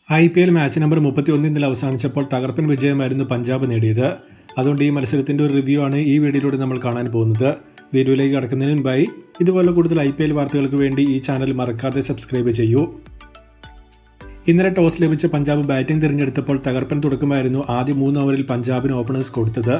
IPL match number 31 ഇന്നലെ അവസാനിച്ചപ്പോൾ തകർപ്പൻ വിജയമായിരുന്നു പഞ്ചാബ് നേടിയത്. അതുകൊണ്ട് ഈ മത്സരത്തിന്റെ ഒരു റിവ്യൂ ആണ് ഈ വീഡിയോയിലൂടെ നമ്മൾ കാണാൻ പോകുന്നത്. വീഡിയോയിലേക്ക് കടക്കുന്നതിന് മുൻപായി ഇതുപോലെ കൂടുതൽ IPL വാർത്തകൾക്ക് വേണ്ടി ഈ ചാനൽ മറക്കാതെ സബ്സ്ക്രൈബ് ചെയ്യൂ. ഇന്നലെ ടോസ് ലഭിച്ച പഞ്ചാബ് ബാറ്റിംഗ് തിരഞ്ഞെടുത്തപ്പോൾ തകർപ്പൻ തുടക്കമായിരുന്നു ആദ്യ 3 ഓവറിൽ പഞ്ചാബിന് ഓപ്പണേഴ്സ് കൊടുത്തത്.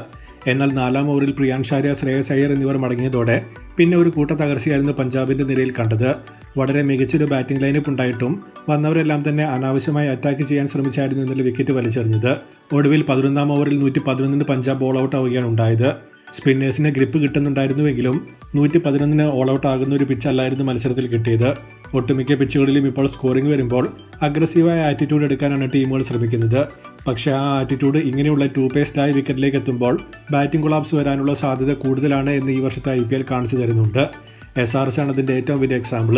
എന്നാൽ 4-ാം ഓവറിൽ പ്രിയാൻഷ് ആര്യ, ശ്രേയസ് അയ്യർ എന്നിവർ മടങ്ങിയതോടെ പിന്നെ ഒരു കൂട്ട തകർച്ചയായിരുന്നു പഞ്ചാബിന്റെ നിരയിൽ കണ്ടത്. വളരെ മികച്ചൊരു ബാറ്റിംഗ് ലൈനപ്പ് ഉണ്ടായിട്ടും വന്നവരെല്ലാം തന്നെ അനാവശ്യമായി അറ്റാക്ക് ചെയ്യാൻ ശ്രമിച്ചായിരുന്നു ഇന്നലെ വിക്കറ്റ് വലിച്ചെറിഞ്ഞത്. ഒടുവിൽ 11-ാം ഓവറിൽ 111 പഞ്ചാബ് ഓൾ ഔട്ട് ആവുകയാണ് ഉണ്ടായത്. സ്പിന്നേഴ്സിന് ഗ്രിപ്പ് കിട്ടുന്നുണ്ടായിരുന്നുവെങ്കിലും 111 ഓൾ ഔട്ട് ആകുന്ന ഒരു പിച്ചല്ലായിരുന്നു മത്സരത്തിൽ കിട്ടിയത്. ഒട്ടുമിക്ക പിച്ചുകളിലും ഇപ്പോൾ സ്കോറിംഗ് വരുമ്പോൾ അഗ്രസീവായ ആറ്റിറ്റ്യൂഡ് എടുക്കാനാണ് ടീമുകൾ ശ്രമിക്കുന്നത്. പക്ഷേ ആ ആറ്റിറ്റ്യൂഡ് ഇങ്ങനെയുള്ള ടൂപേസ്റ്റായ വിക്കറ്റിലേക്ക് എത്തുമ്പോൾ ബാറ്റിംഗ് കൊളാപ്സ് വരാനുള്ള സാധ്യത കൂടുതലാണ് എന്ന് ഈ വർഷത്തെ IPL കാണിച്ചു തരുന്നുണ്ട്. SRS ആണ് അതിൻ്റെ ഏറ്റവും വലിയ എക്സാമ്പിൾ.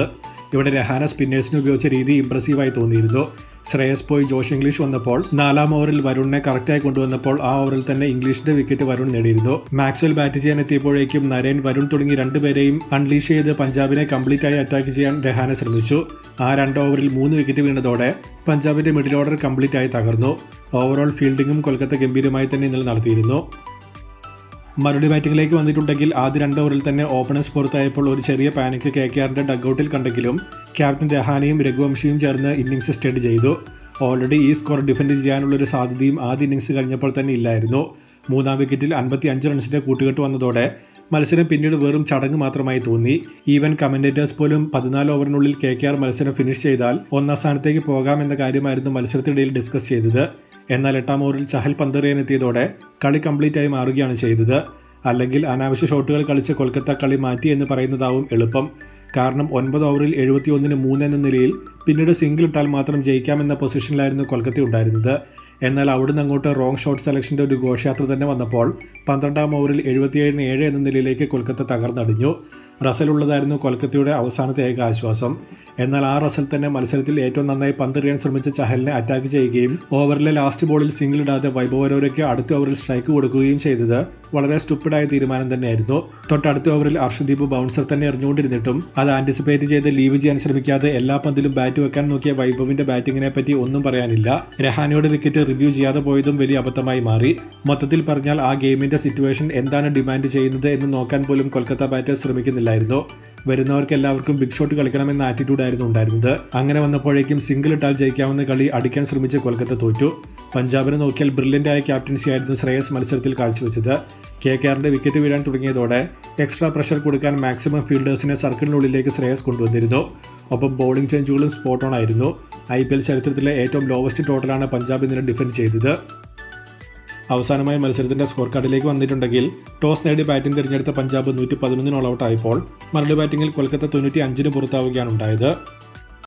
ഇവിടെ രഹാന സ്പിന്നേഴ്സിന് ഉപയോഗിച്ച രീതി ഇംപ്രസീവായി തോന്നിയിരുന്നു. ശ്രേയസ് പോയി ജോഷ് ഇംഗ്ലീഷ് വന്നപ്പോൾ 4-ാം ഓവറിൽ വരുണിനെ കറക്റ്റായി കൊണ്ടുവന്നപ്പോൾ ആ ഓവറിൽ തന്നെ ഇംഗ്ലീഷിന്റെ വിക്കറ്റ് വരുൺ നേടിയിരുന്നു. മാക്സ്വെൽ ബാറ്റ് ചെയ്യാൻ എത്തിയപ്പോഴേക്കും നരേൻ, വരുൺ തുടങ്ങി രണ്ടുപേരെയും അൺലീഷ് ചെയ്ത് പഞ്ചാബിനെ കംപ്ലീറ്റായി അറ്റാക്ക് ചെയ്യാൻ രഹാന ശ്രമിച്ചു. ആ 2 ഓവറിൽ 3 വിക്കറ്റ് വീണതോടെ പഞ്ചാബിന്റെ മിഡിൽ ഓർഡർ കംപ്ലീറ്റായി തകർന്നു. ഓവറോൾ ഫീൽഡിംഗും കൊൽക്കത്ത ഗംഭീരമായി തന്നെ ഇന്നലെ നടത്തിയിരുന്നു. മറുപടി ബാറ്റിംഗിലേക്ക് വന്നിട്ടുണ്ടെങ്കിൽ ആദ്യ 2 ഓവറിൽ തന്നെ ഓപ്പണേഴ്സ് പുറത്തായപ്പോൾ ഒരു ചെറിയ പാനിക് KKRന്റെ ഡഗ്ഔട്ടിൽ കണ്ടെങ്കിലും ക്യാപ്റ്റൻ രഹാനയും രഘുവംശിയും ചേർന്ന് ഇന്നിംഗ്സ് സ്റ്റഡി ചെയ്തു. ഓൾറെഡി ഈ സ്കോർ ഡിഫെൻഡ് ചെയ്യാനുള്ളൊരു സാധ്യതയും ആദ്യ ഇന്നിംഗ്സ് കഴിഞ്ഞപ്പോൾ തന്നെ ഇല്ലായിരുന്നു. 3-ാം വിക്കറ്റിൽ 55 റൺസിന്റെ കൂട്ടുകെട്ട് വന്നതോടെ മത്സരം പിന്നീട് വെറും ചടങ്ങ് മാത്രമായി തോന്നി. ഈവൻ കമന്റേറ്റേഴ്സ് പോലും 14 ഓവറിനുള്ളിൽ KKR മത്സരം ഫിനിഷ് ചെയ്താൽ 1-ാം സ്ഥാനത്തേക്ക് പോകാമെന്ന കാര്യമായിരുന്നു മത്സരത്തിനിടയിൽ ഡിസ്കസ് ചെയ്തത്. എന്നാൽ 8-ാം ഓവറിൽ ചഹൽ പന്തെറിയാനെത്തിയതോടെ കളി കംപ്ലീറ്റായി മാറുകയാണ് ചെയ്തത്. അല്ലെങ്കിൽ അനാവശ്യ ഷോട്ടുകൾ കളിച്ച് കൊൽക്കത്ത കളി മാറ്റി എന്ന് പറയുന്നതാവും എളുപ്പം. കാരണം 9 ഓവറിൽ 71-3 എന്ന നിലയിൽ പിന്നീട് സിംഗിൾ ഇട്ടാൽ മാത്രം ജയിക്കാമെന്ന പൊസിഷനിലായിരുന്നു കൊൽക്കത്ത ഉണ്ടായിരുന്നത്. എന്നാൽ അവിടുന്ന് അങ്ങോട്ട് റോങ് ഷോട്ട് സെലക്ഷൻ്റെ ഒരു ഘോഷയാത്ര തന്നെ വന്നപ്പോൾ 12-ാം ഓവറിൽ 77-7 എന്ന നിലയിലേക്ക് കൊൽക്കത്ത തകർന്നടിഞ്ഞു. റസൽ ഉള്ളതായിരുന്നു കൊൽക്കത്തയുടെ അവസാനത്തെ ഏക ആശ്വാസം. എന്നാൽ ആ റസൽ തന്നെ മത്സരത്തിൽ ഏറ്റവും നന്നായി പന്തെറിയാൻ ശ്രമിച്ച ചഹലിനെ അറ്റാക്ക് ചെയ്യുകയും ഓവറിലെ ലാസ്റ്റ് ബോളിൽ സിംഗിൾ ഇടാതെ വൈഭവ് അരോരയ്ക്ക് അടുത്ത ഓവറിൽ സ്ട്രൈക്ക് കൊടുക്കുകയും ചെയ്തത് വളരെ സ്റ്റുപ്പിഡായ തീരുമാനം തന്നെയായിരുന്നു. തൊട്ടടുത്ത ഓവറിൽ അർഷദീപ് ബൗൺസർ തന്നെ എറിഞ്ഞുകൊണ്ടിരുന്നിട്ടും അത് ആന്റിസിപ്പേറ്റ് ചെയ്ത് ലീവ് ചെയ്യാൻ ശ്രമിക്കാതെ എല്ലാ പന്തിലും ബാറ്റ് വെക്കാൻ നോക്കിയ വൈഭവിന്റെ ബാറ്റിങ്ങിനെ പറ്റി ഒന്നും പറയാനില്ല. രഹാനയുടെ വിക്കറ്റ് റിവ്യൂ ചെയ്യാതെ പോയതും വലിയ അബദ്ധമായി മാറി. മൊത്തത്തിൽ പറഞ്ഞാൽ ആ ഗെയിമിന്റെ സിറ്റുവേഷൻ എന്താണ് ഡിമാൻഡ് ചെയ്യുന്നത് എന്ന് നോക്കാൻ പോലും കൊൽക്കത്ത ബാറ്റേഴ്സ് ശ്രമിക്കുന്നില്ലായിരുന്നു. വരുന്നവർക്ക് എല്ലാവർക്കും ബിഗ് ഷോട്ട് കളിക്കണമെന്ന ആറ്റിറ്റ്യൂഡ് ആയിരുന്നു ഉണ്ടായിരുന്നത്. അങ്ങനെ വന്നപ്പോഴേക്കും സിംഗിൾ ഇട്ടാൽ ജയിക്കാവുന്ന കളി അടിക്കാൻ ശ്രമിച്ച് കൊൽക്കത്ത തോറ്റു. പഞ്ചാബിനെ നോക്കിയാൽ ബ്രില്യൻ്റ് ആയ ക്യാപ്റ്റൻസി ആയിരുന്നു ശ്രേയസ് മത്സരത്തിൽ കാഴ്ചവെച്ചത്. KKRന്റെ വിക്കറ്റ് വീഴാൻ തുടങ്ങിയതോടെ എക്സ്ട്രാ പ്രഷർ കൊടുക്കാൻ മാക്സിമം ഫീൽഡേഴ്സിനെ സർക്കിളിനുള്ളിലേക്ക് ശ്രേയസ് കൊണ്ടുവന്നിരുന്നു. ഒപ്പം ബോളിംഗ് ചേഞ്ചുകളും സ്പോട്ട് ഓൺ ആയിരുന്നു. IPL ചരിത്രത്തിലെ ഏറ്റവും ലോവസ്റ്റ് ടോട്ടലാണ് പഞ്ചാബ് ഇന്നലെ ഡിഫെൻഡ് ചെയ്തത്. അവസാനമായി മത്സരത്തിന്റെ സ്കോർ കാർഡിലേക്ക് വന്നിട്ടുണ്ടെങ്കിൽ ടോസ് നേടി ബാറ്റിംഗ് തിരഞ്ഞെടുത്ത പഞ്ചാബ് 111 ഓൾ ഔട്ട് ആയപ്പോൾ മറുപടി ബാറ്റിംഗിൽ കൊൽക്കത്ത 95 പുറത്താവുകയാണ് ഉണ്ടായത്.